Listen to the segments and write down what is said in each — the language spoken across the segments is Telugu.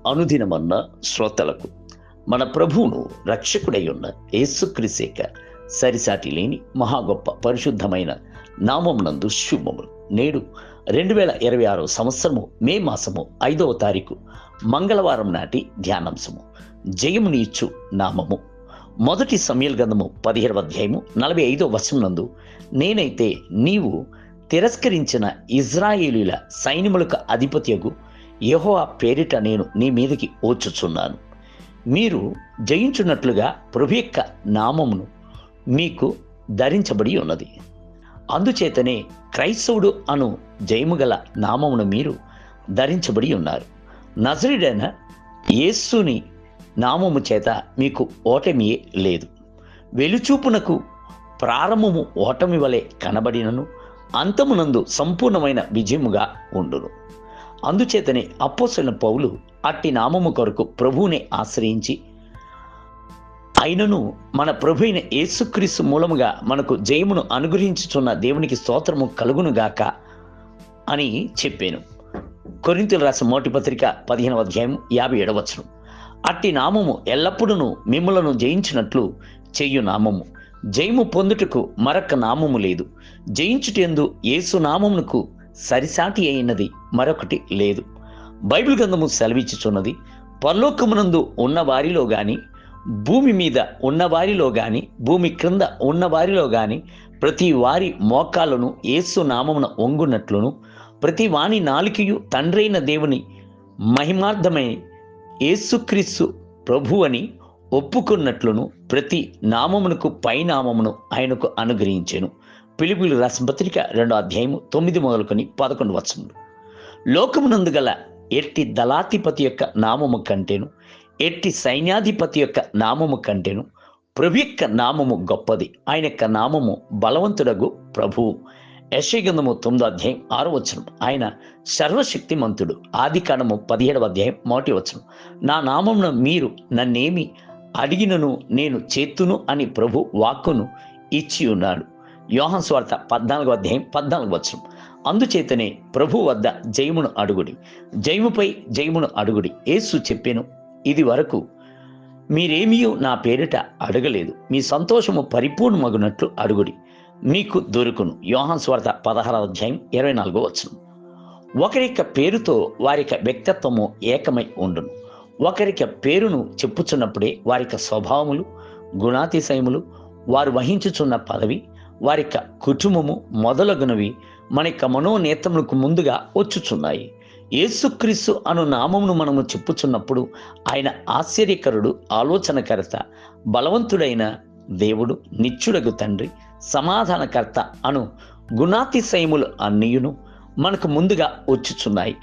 అనుదినమన్న శ్రోతలకు మన ప్రభువును రక్షకుడై ఉన్న యేసుక్రీస్తు సరిసాటి లేని మహా గొప్ప పరిశుద్ధమైన నామమునందు శుభములు. నేడు 2026 సంవత్సరము మే మాసము 5వ తారీఖు మంగళవారం నాటి ధ్యానాంశము జయముని ఇచ్చు నామము. మొదటి సమూయేలు గ్రంథము 17వ అధ్యాయము 45వ వచనం నందు, నేనైతే నీవు తిరస్కరించిన ఇజ్రాయేలీల సైన్యములకు అధిపతియగు యెహోవా పేరిట నేను నీ మీదకి వచ్చుచున్నాను. మీరు జయించున్నట్లుగా ప్రభు యొక్క నామమును మీకు ధరించబడి ఉన్నది. అందుచేతనే క్రైస్తవుడు అను జయము గల నామమును మీరు ధరించబడి ఉన్నారు. నజరేయుడైన యేసుని నామము చేత మీకు ఓటమియే లేదు. వెలుచూపునకు ప్రారంభము ఓటమి వలె కనబడినను అంతమునందు సంపూర్ణమైన విజయముగా ఉండును. అందుచేతనే అపోస్తలుడైన పౌలు అట్టి నామము కొరకు ప్రభువునే ఆశ్రయించి, అయినను మన ప్రభు అయిన యేసుక్రీస్తు మూలముగా మనకు జయమును అనుగ్రహించుచున్న దేవునికి స్తోత్రము కలుగునుగాక అని చెప్పాను. కొరింథీయులకు రాసిన మొదటి పత్రిక 15వ అధ్యాయం 57వ వచనం. అట్టి నామము ఎల్లప్పుడూ మిమ్ములను జయించినట్లు చెయ్యు నామము. జయము పొందుటకు మరొక నామము లేదు. జయించుటందు యేసు నామమునకు సరిసాటి అయినది మరొకటి లేదు. బైబిల్ గ్రంథము సెలవిచ్చుచున్నది, పరలోకమునందు ఉన్న వారిలో గాని, భూమి మీద ఉన్న వారిలో గాని, భూమి క్రింద ఉన్న వారిలో గాని ప్రతి వారి మోకాళ్ళను యేసు నామమున వంగునట్లును, ప్రతి వాని నాలుకయు తండ్రైన దేవుని మహిమార్థమై యేసుక్రీస్తు ప్రభు అని ఒప్పుకున్నట్లును ప్రతి నామమునకు పైనామమును ఆయనకు అనుగ్రహించెను. ఫిలిప్పీయులకు రాసిన పత్రిక 2వ అధ్యాయము 9 మొదలుకొని 11 వచనములు. లోకమునందు గల ఎట్టి దళాధిపతి యొక్క నామము కంటేను, ఎట్టి సైన్యాధిపతి యొక్క నామము కంటేను ప్రభు యొక్క నామము గొప్పది. ఆయన యొక్క నామము బలవంతుడగు ప్రభువు. యెషయా గ్రంథము 9వ అధ్యాయం 6వ వచనం. ఆయన సర్వశక్తిమంతుడు. ఆదికాండము 17వ అధ్యాయం 1వ వచనం. నా నామమున మీరు నన్నేమి అడిగినను నేను చేతును అని ప్రభు వాక్కును ఇచ్చి ఉన్నాడు. యోహాను సువార్త 14వ అధ్యాయం 14వ వచనం. అందుచేతనే ప్రభు వద్ద జయమును అడుగుడి, జయముపై జయమును అడుగుడి. యేసు చెప్పెను, ఇది వరకు మీరేమీ నా పేరిట అడగలేదు. మీ సంతోషము పరిపూర్ణమగునట్లు అడుగుడి, మీకు దొరుకును. యోహాను సువార్త 16వ అధ్యాయం 24వ వచనం. ఒకరి యొక్క పేరుతో వారి యొక్క వ్యక్తిత్వము ఏకమై ఉండును. ఒకరి యొక్క పేరును చెప్పుచున్నప్పుడే వారి యొక్క స్వభావములు, గుణాతిశయములు, వారు వహించుచున్న పదవి, వారి యొక్క కుటుంబము మొదలగునవి మన యొక్క మనోనేత్రములకు ముందుగా వచ్చుచున్నాయి. యేసుక్రీస్తు అను నామమును మనము చెప్పుచున్నప్పుడు ఆయన ఆశ్చర్యకరుడు, ఆలోచనకర్త, బలవంతుడైన దేవుడు, నిత్యుడగు తండ్రి, సమాధానకర్త అను గుణాతిశయములు అన్నియును మనకు ముందుగా వచ్చుచున్నాయి.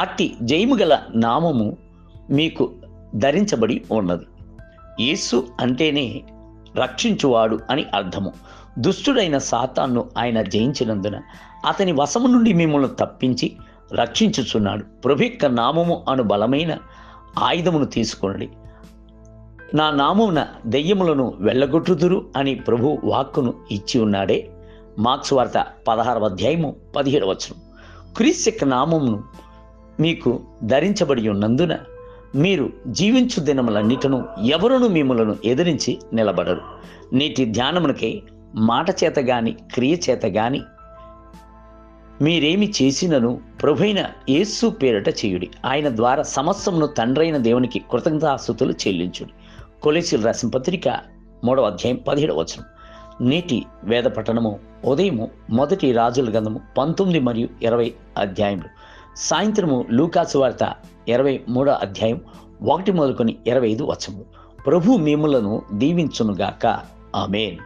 అట్టి జయము గల నామము మీకు ధరించబడి ఉన్నది. యేసు అంటేనే రక్షించువాడు అని అర్థము. దుష్టుడైన సాతాన్ను ఆయన జయించినందున అతని వశము నుండి మిమ్మల్ని తప్పించి రక్షించుచున్నాడు. ప్రభు యొక్క నామము అను బలమైన ఆయుధమును తీసుకొనండి. నా నామమున దెయ్యములను వెళ్ళగొట్టుదురు అని ప్రభు వాక్కును ఇచ్చి ఉన్నాడే. మార్కు సువార్త 16వ అధ్యాయము 17వ వచనం. క్రీస్తు యొక్క నామమును మీకు ధరించబడి ఉన్నందున మీరు జీవించు దినములన్నిటను ఎవరును మిమ్మలను ఎదిరించి నిలబడరు. నేటి ధ్యానమునకై మాట చేత గాని క్రియ చేత గాని మీరేమి చేసినను ప్రభువైన యేసు పేరిట చేయుడి. ఆయన ద్వారా సమస్తమును తండ్రైన దేవునికి కృతజ్ఞతాస్తుతులు చెల్లించుడి. కొలొస్సీయులకు రాసిన పత్రిక 3వ అధ్యాయం 17వ వచనం. నేటి వేద పఠనము ఉదయము మొదటి రాజుల గ్రంథము 19 మరియు 20 అధ్యాయములు. సాయంత్రము లూకాసు వార్త 23వ అధ్యాయం 1 మొదలుకొని 25 వచనములు. ప్రభు మిమ్ములను దీవించునుగాక. ఆమేన్.